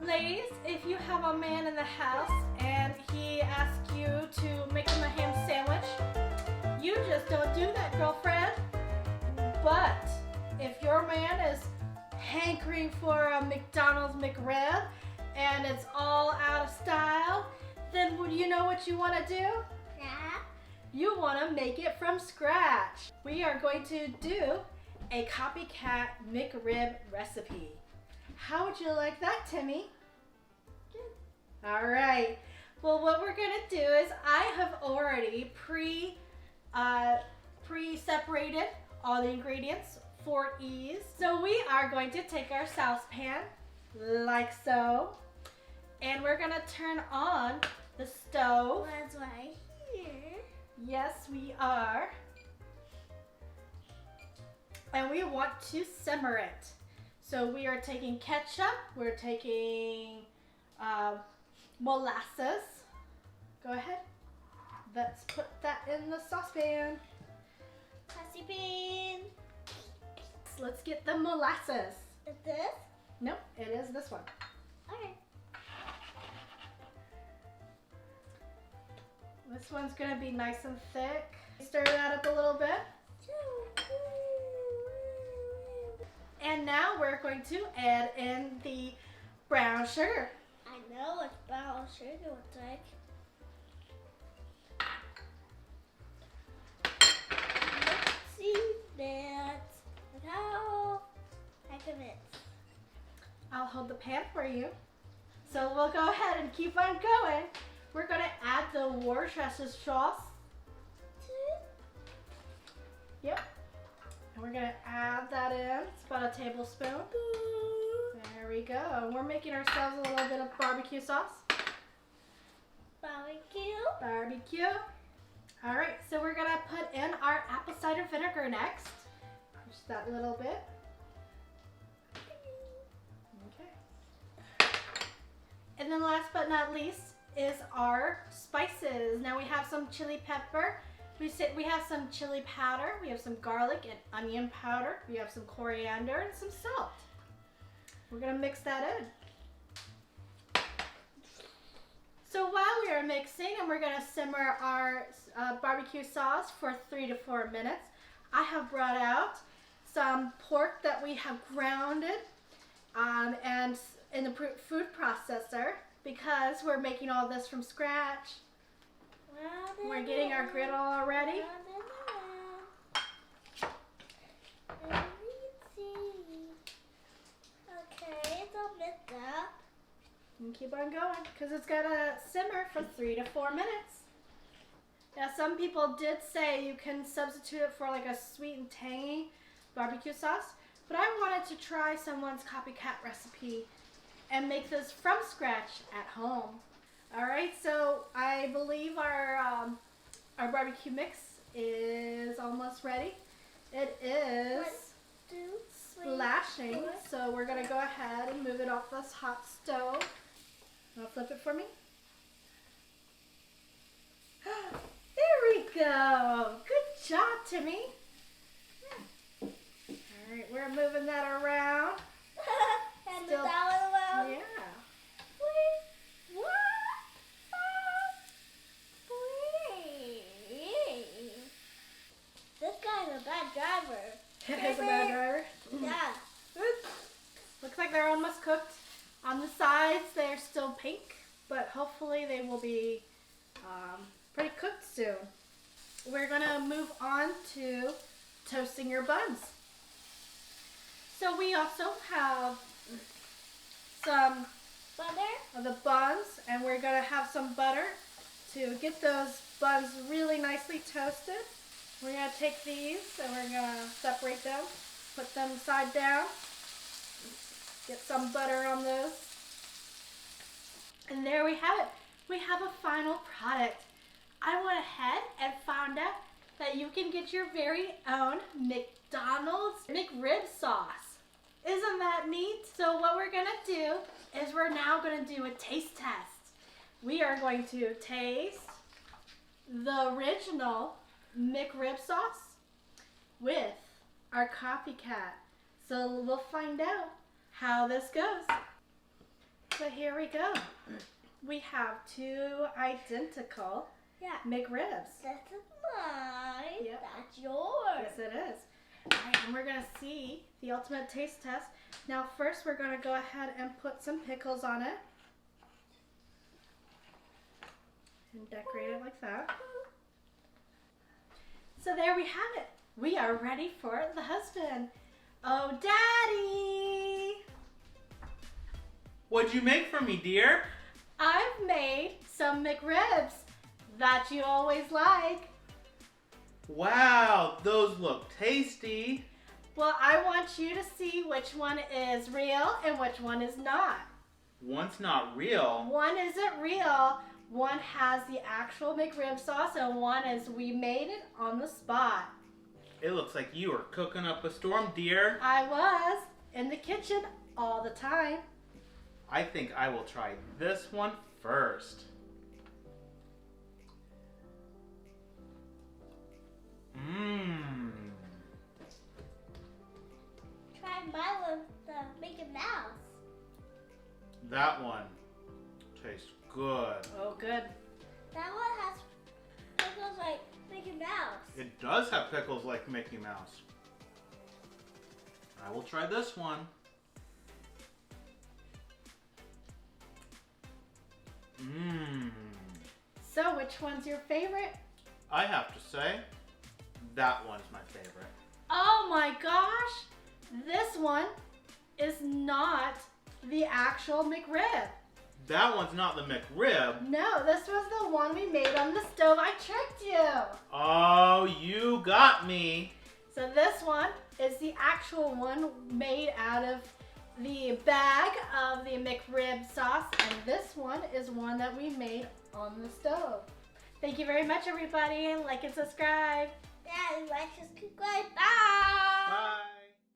Ladies, if you have a man in the house and he asks you to make him a ham sandwich, you just don't do that, girlfriend. But if your man is hankering for a McDonald's McRib and it's all out of style, then you know what you want to do? Yeah. You want to make it from scratch. We are going to do a copycat McRib recipe. How would you like that, Timmy? Good. All right. Well, what we're going to do is I have already pre-separated all the ingredients for ease. So we are going to take our saucepan like so, and we're going to turn on the stove. That's right here. Yes, we are. And we want to simmer it. So we are taking ketchup, we're taking molasses. Go ahead. Let's put that in the saucepan. Sassy bean. So let's get the molasses. Is this? Nope, it is this one. Okay. This one's gonna be nice and thick. Stir that up a little bit. And now we're going to add in the brown sugar. I know what brown sugar looks like. Let's see that. Look how I commit. I'll hold the pan for you. So we'll go ahead and keep on going. We're going to add the Worcestershire sauce. Yep. And we're going to add that in. It's about a tablespoon. There we go. We're making ourselves a little bit of barbecue sauce. Barbecue. Barbecue. All right, so we're going to put in our apple cider vinegar next. Just that little bit. Okay. And then last but not least is our spices. Now we have some chili pepper. We have some chili powder, we have some garlic and onion powder, we have some coriander and some salt. We're gonna mix that in. So while we are mixing and we're gonna simmer our barbecue sauce for 3 to 4 minutes, I have brought out some pork that we have grounded and in the food processor because we're making all this from scratch. We're getting our griddle all ready. Okay, it's all mixed up. And keep on going because it's got to simmer for 3 to 4 minutes. Now some people did say you can substitute it for like a sweet and tangy barbecue sauce, but I wanted to try someone's copycat recipe and make this from scratch at home. All right, so I believe our barbecue mix is almost ready. It is splashing, so we're gonna go ahead and move it off this hot stove. Wanna flip it for me? There we go. Good job, Timmy. All right, we're moving that around. And Still, that one around. yeah. This guy's a bad driver. He's a bad driver. Yeah. Oops. Looks like they're almost cooked. On the sides, they're still pink, but hopefully they will be pretty cooked soon. We're gonna move on to toasting your buns. So we also have some Butter. of the buns, and we're gonna have some butter to get those buns really nicely toasted. We're gonna take these and we're gonna separate them, put them side down, get some butter on those. And there we have it. We have a final product. I went ahead and found out that you can get your very own McDonald's McRib Sauce. Isn't that neat? So what we're gonna do is we're now gonna do a taste test. We are going to taste the original McRib sauce with our copycat. So we'll find out how this goes. So So here we go. We have two identical McRibs. This is mine. Yep. That's yours. Yes, it is. All right, and we're going to see the ultimate taste test. Now, first, we're going to go ahead and put some pickles on it. And decorate it like that. So there we have it. We are ready for the husband. Oh, Daddy! What'd you make for me, dear? I've made some McRibs that you always like. Wow, those look tasty. Well, I want you to see which one is real and which one is not. One's not real. One isn't real. One has the actual McRib sauce and one is we made it on the spot. It looks like you are cooking up a storm, dear. I was in the kitchen all the time. I think I will try this one first. Mmm. Try mine with the Mickey Mouse. That one tastes good. Oh, good. That one has pickles like Mickey Mouse. It does have pickles like Mickey Mouse. I will try this one. Mmm. So, which one's your favorite? I have to say, that one's my favorite. Oh my gosh! This one is not the actual McRib. That one's not the McRib. No, this was the one we made on the stove. I tricked you. Oh, you got me. So this one is the actual one made out of the bag of the McRib sauce, and this one is one that we made on the stove. Thank you very much, everybody. Like and subscribe.